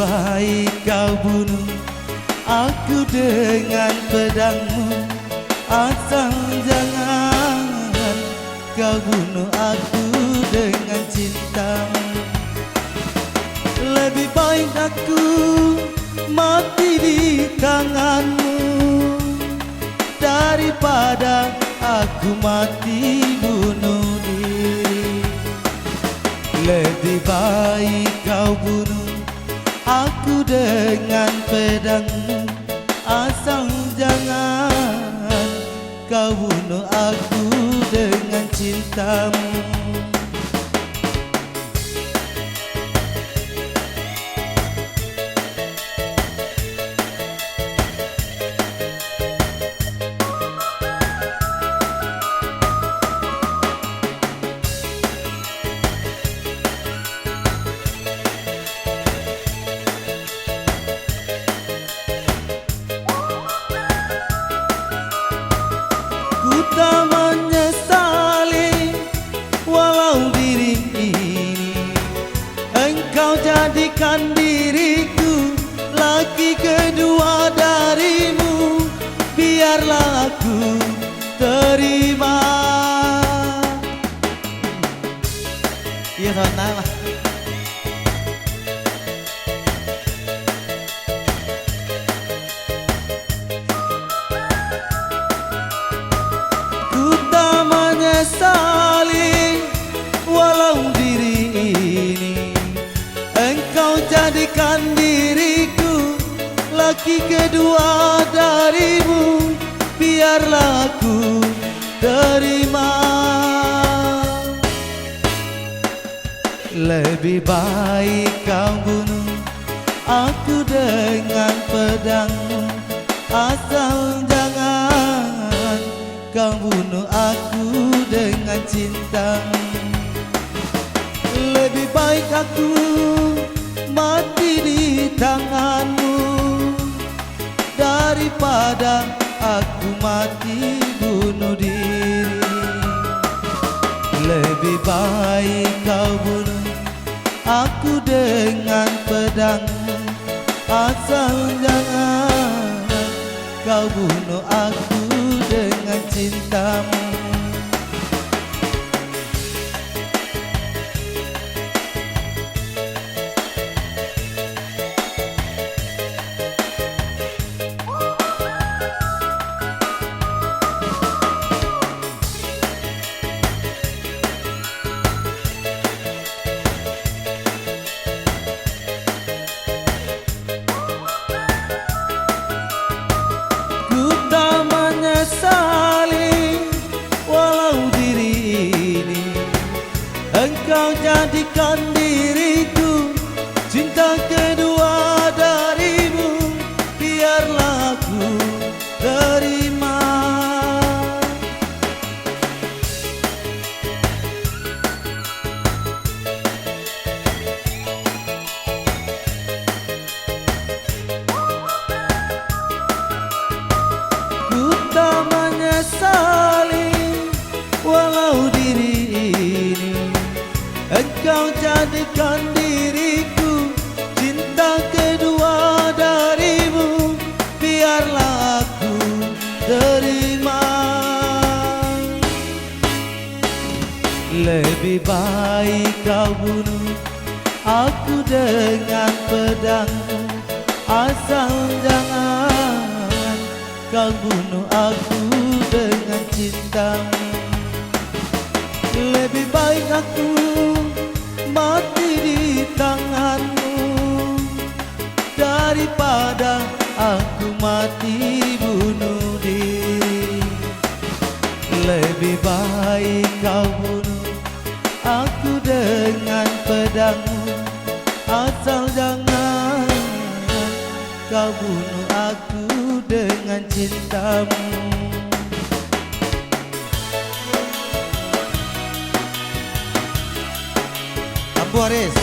baik kau bunuh aku dengan pedangmu, asal jangan kau bunuh aku dengan cintamu. Lebih baik aku mati di tanganmu daripada aku mati bunuh diri. Lebih baik kau bunuh aku dengan pedangmu, asal jangan kau bunuh aku dengan cintamu. Ku tak menyesali walau diri ini engkau jadikan diriku laki kedua darimu, biarlah aku terima. Iya sama. Menyesali walau diri ini engkau jadikan diriku laki kedua darimu, biarlah aku terima. Lebih baik kau bunuh aku dengan pedangmu, asal jangan kau bunuh aku dengan cintamu. Lebih baik aku mati di tanganmu daripada aku mati bunuh diri. Lebih baik kau bunuh aku dengan pedangmu, asal jangan kau bunuh aku dengan cintamu. Walau diri ini engkau jadikan diriku cinta kedua darimu, biarlah aku terima. Ku tak menyesali walau diri ini engkau jadikan diriku cinta kedua darimu, biarlah aku terima. Lebih baik kau bunuh aku dengan pedangmu, asal jangan kau bunuh aku dengan cintamu. Lebih baik aku mati di tanganmu daripada aku mati bunuh diri. Lebih baik kau bunuh aku dengan pedangmu, asal jangan kau bunuh aku dengan cintamu. Boris